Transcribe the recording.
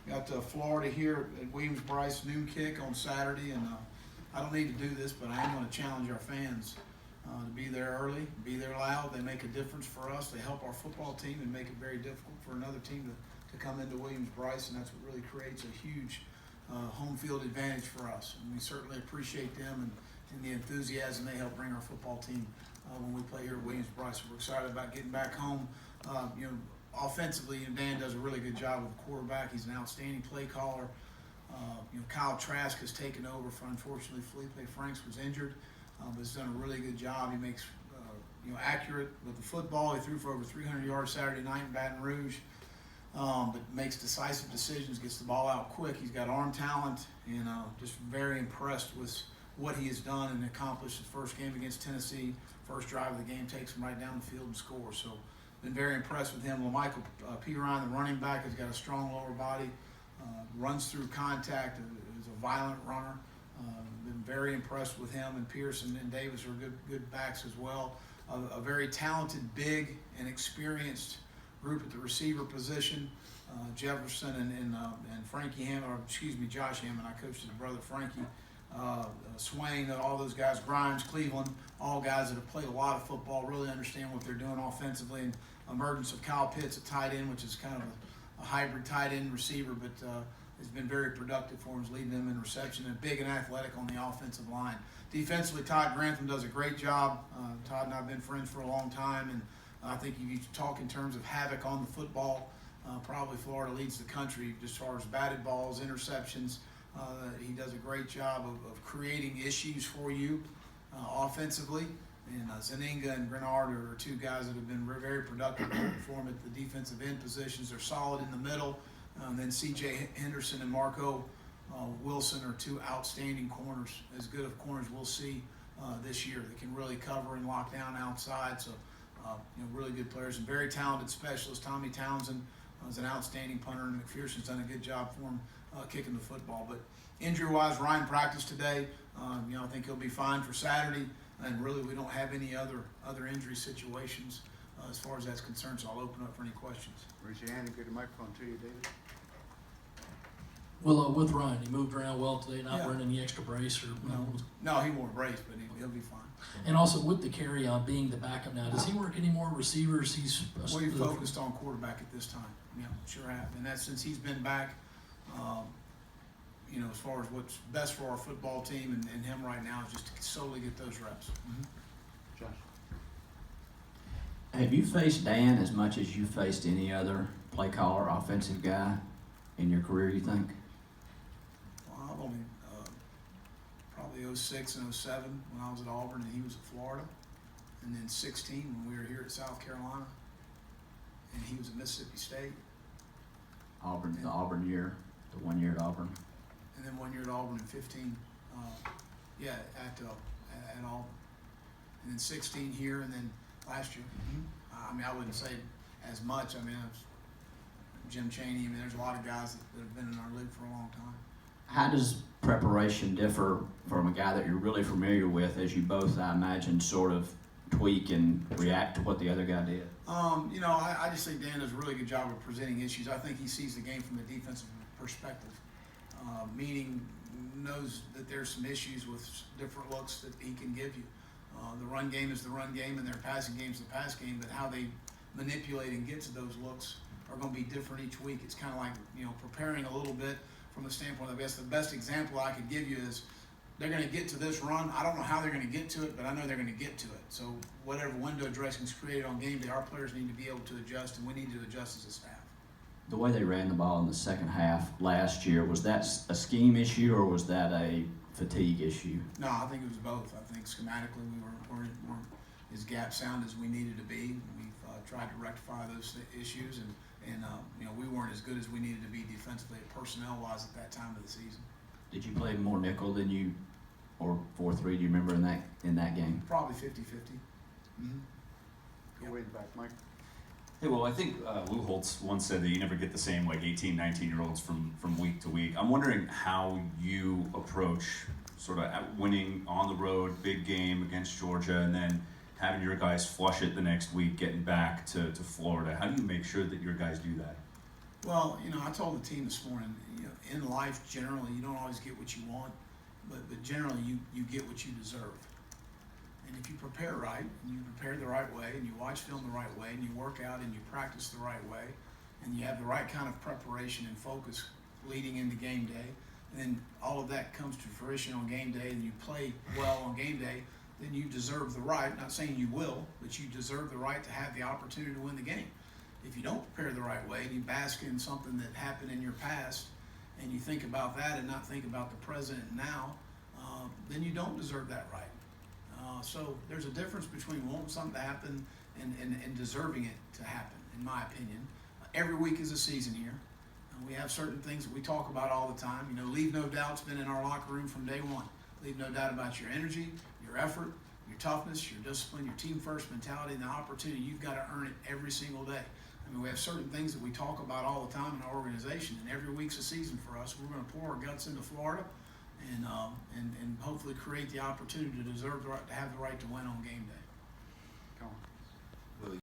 Got Florida here at Williams-Brice noon kick on Saturday, and I don't need to do this, but I am going to challenge our fans to be there early, be there loud. They make a difference for us. They help our football team and make it very difficult for another team to come into Williams-Brice, and that's what really creates a huge home field advantage for us. And we certainly appreciate them and the enthusiasm they help bring our football team when we play here at Williams-Brice. We're excited about getting back home. Offensively, Dan does a really good job with the quarterback. He's an outstanding play caller. Kyle Trask has taken over for, unfortunately, Felipe Franks was injured, but has done a really good job. He makes, accurate with the football. He threw for over 300 yards Saturday night in Baton Rouge, but makes decisive decisions, gets the ball out quick. He's got arm talent, and just very impressed with what he has done and accomplished his first game against Tennessee. First drive of the game takes him right down the field and scores. So, been very impressed with him. Michael P. Ryan, the running back, has got a strong lower body, runs through contact, is a violent runner. Been very impressed with him, and Pearson and Davis are good backs as well. A very talented, big, and experienced group at the receiver position. Jefferson and Frankie Hammond, or excuse me, Josh Hammond. I coached his brother Frankie. Swain, all those guys, Grimes, Cleveland, all guys that have played a lot of football, really understand what they're doing offensively. And emergence of Kyle Pitts at tight end, which is kind of a hybrid tight end receiver, but has been very productive for him, leading them in reception, and big and athletic on the offensive line. Defensively, Todd Grantham does a great job. Todd and I have been friends for a long time, and I think if you talk in terms of havoc on the football, probably Florida leads the country just as far as batted balls, interceptions. He does a great job of creating issues for you offensively. And Zaninga and Grenard are two guys that have been very productive for him at the defensive end positions. They're solid in the middle. And then C.J. Henderson and Marco Wilson are two outstanding corners, as good of corners we'll see this year. They can really cover and lock down outside. So, really good players and very talented specialists. Tommy Townsend is an outstanding punter, and McPherson's done a good job for him kicking the football. But injury-wise, Ryan practiced today. I think he'll be fine for Saturday. And really, we don't have any other injury situations as far as that's concerned, so I'll open up for any questions. Raise your hand and get the microphone to you, David. Well, with Ryan, he moved around well today, not wearing any extra brace or No, he wore a brace, but he'll be fine. And also with the carry on being the backup now, does he work any more receivers? We've focused on quarterback at this time. Yeah, sure have. And that's since he's been back. As far as what's best for our football team and him right now is just to solely get those reps. Mm-hmm. Josh. Have you faced Dan as much as you faced any other play caller, offensive guy in your career, you think? Well, I've only probably 06 and 07 when I was at Auburn and he was at Florida. And then 16 when we were here at South Carolina. And he was at Mississippi State. Auburn, the Auburn year, the 1 year at Auburn. And then 1 year at Auburn in 15, at Auburn. And then 16 here, and then last year. Mm-hmm. I wouldn't say as much. Jim Chaney. There's a lot of guys that have been in our league for a long time. How does preparation differ from a guy that you're really familiar with, as you both, I imagine, sort of tweak and react to what the other guy did? I just think Dan does a really good job of presenting issues. I think he sees the game from the defensive perspective. Meaning knows that there's some issues with different looks that he can give you. The run game is the run game, and their passing game is the pass game, but how they manipulate and get to those looks are going to be different each week. It's kind of like, preparing a little bit from the standpoint of the best example I could give you is they're going to get to this run. I don't know how they're going to get to it, but I know they're going to get to it. So whatever window dressing is created on game day, our players need to be able to adjust, and we need to adjust as a staff. The way they ran the ball in the second half last year, was that a scheme issue or was that a fatigue issue? No, I think it was both. I think schematically we weren't as gap sound as we needed to be. We've tried to rectify those issues, and we weren't as good as we needed to be defensively, personnel-wise, at that time of the season. Did you play more nickel than you, or 4-3? Do you remember in that game? Probably 50-50. Mm-hmm. Go way back, Mike. Hey, well, I think Lou Holtz once said that you never get the same 18, 19-year-olds from week to week. I'm wondering how you approach sort of winning on the road, big game against Georgia, and then having your guys flush it the next week, getting back to Florida. How do you make sure that your guys do that? Well, I told the team this morning, in life generally, you don't always get what you want, but generally you get what you deserve. And if you prepare right, and you prepare the right way, and you watch film the right way, and you work out and you practice the right way, and you have the right kind of preparation and focus leading into game day, and then all of that comes to fruition on game day, and you play well on game day, then you deserve the right, not saying you will, but you deserve the right to have the opportunity to win the game. If you don't prepare the right way and you bask in something that happened in your past and you think about that and not think about the present and now, then you don't deserve that right. So there's a difference between wanting something to happen and deserving it to happen, in my opinion. Every week is a season here. We have certain things that we talk about all the time. Leave no doubt's been in our locker room from day one. Leave no doubt about your energy, your effort, your toughness, your discipline, your team first mentality, and the opportunity. You've got to earn it every single day. We have certain things that we talk about all the time in our organization, and every week's a season for us. We're going to pour our guts into Florida and hopefully create the opportunity to deserve the right, to have the right to win on game day. Come on.